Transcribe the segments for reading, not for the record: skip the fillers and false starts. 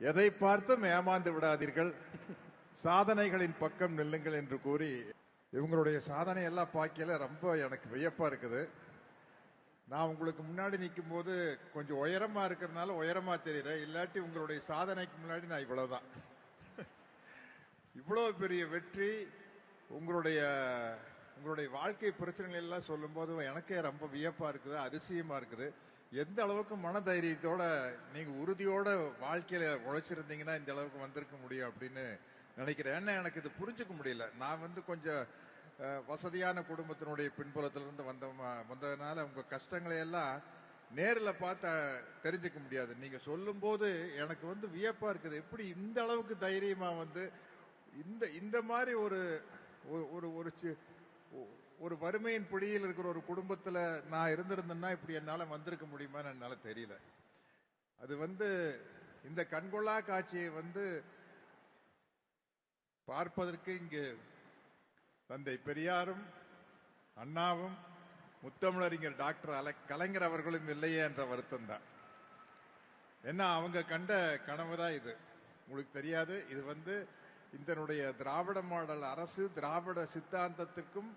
எதை பார்த்தும் ஏமாந்து விடாதீர்கள், சாதனைகளின் பக்கம் நில்லுங்கள் என்று கூறி, இவங்களுடைய சாதனை எல்லாம் பார்க்கல ரொம்ப எனக்கு வியப்பா இருக்குது. நான் உங்களுக்கு முன்னாடி நிற்கும் போது கொஞ்சம் உயரமா இருக்கிறதுனால உயரமா தெரியுறேன். இல்லாட்டி உங்களுடைய சாதனைக்கு முன்னாடி நான் இவ்வளவுதான். இவ்வளவு பெரிய வெற்றி, உங்களுடைய வாழ்க்கை பிரச்சனைகள் எல்லாம் சொல்லும் போது எனக்கே ரொம்ப வியப்பா இருக்குது, அதிசயமா இருக்குது. எந்த அளவுக்கு மனதைரியத்தோட நீங்க உறுதியோட வாழ்க்கையில உழைச்சிருந்தீங்கன்னா இந்த அளவுக்கு வந்திருக்க முடியும் அப்படின்னு நினைக்கிறேன். ஏன்னா எனக்கு இது புரிஞ்சுக்க முடியல. நான் கொஞ்சம் வசதியான குடும்பத்தினுடைய பின்புலத்திலிருந்து வந்ததுனால உங்க கஷ்டங்களை எல்லாம் நேரில் பார்த்து தெரிஞ்சுக்க முடியாது. நீங்க சொல்லும் போது எனக்கு வியப்பா இருக்குது. எப்படி இந்த அளவுக்கு தைரியமா இந்த மாதிரி ஒரு வறுமையின் பிடியில் இருக்கிற ஒரு குடும்பத்துல நான் இருந்திருந்தேன்னா இப்படி என்னால வந்திருக்க முடியுமான்னு என்னால தெரியல. அது இந்த கண்கொள்ளா காட்சியை பார்ப்பதற்கு இங்கு தந்தை பெரியாரும் அண்ணாவும் முத்தமிழறிஞர் டாக்டர் கலைஞர் அவர்களும் இல்லையே என்ற வருத்தம் தான். ஏன்னா அவங்க கண்ட கனவுதான் இது. உங்களுக்கு தெரியாது, இது இதனுடைய திராவிட மாடல் அரசு, திராவிட சித்தாந்தத்துக்கும்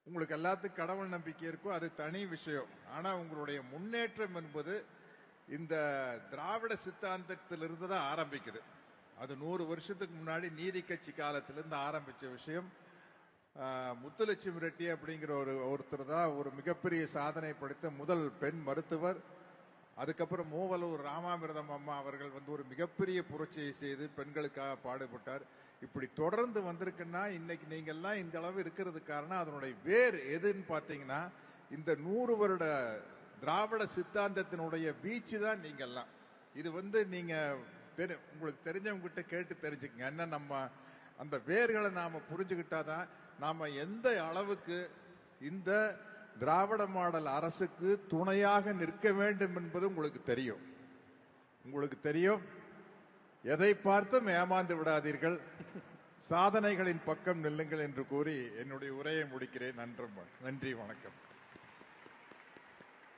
உங்களுக்கு எல்லாத்துக்கும் கடவுள் நம்பிக்கை இருக்கும், அது தனி விஷயம். ஆனா உங்களுடைய முன்னேற்றம் என்பது இந்த திராவிட சித்தாந்தத்திலிருந்து தான் ஆரம்பிக்குது. அது 100 வருஷத்துக்கு முன்னாடி நீதி கட்சி காலத்திலிருந்து ஆரம்பிச்ச விஷயம். முத்துலட்சுமி ரெட்டி அப்படிங்கிற ஒருத்தர் தான் ஒரு மிகப்பெரிய சாதனை படைத்த முதல் பெண் மருத்துவர். அதுக்கப்புறம் மூவலூர் ராமாமிர்தம் அம்மா அவர்கள் ஒரு மிகப்பெரிய புரட்சியை செய்து பெண்களுக்காக பாடுபட்டார். இப்படி தொடர்ந்து வந்திருக்குன்னா இன்னைக்கு நீங்கள்லாம் இந்த அளவு இருக்கிறது காரணம் அதனுடைய வேர் எதுன்னு பார்த்தீங்கன்னா இந்த 100 வருட திராவிட சித்தாந்தத்தினுடைய வீச்சு தான் நீங்கள்லாம். இது நீங்க உங்களுக்கு தெரிஞ்சவங்க கிட்ட கேட்டு தெரிஞ்சுக்கங்க. என்ன நம்ம அந்த வேர்களை நாம புரிஞ்சுக்கிட்டாதான் நாம எந்த அளவுக்கு இந்த திராவிட மாடல் அரசுக்கு துணையாக நிற்க வேண்டும் என்பது உங்களுக்கு தெரியும். எதை பார்த்தும் ஏமாந்து விடாதீர்கள், சாதனைகளின் பக்கம் நில்லுங்கள் என்று கூறி என்னுடைய உரையை முடிக்கிறேன். நன்றி, வணக்கம்.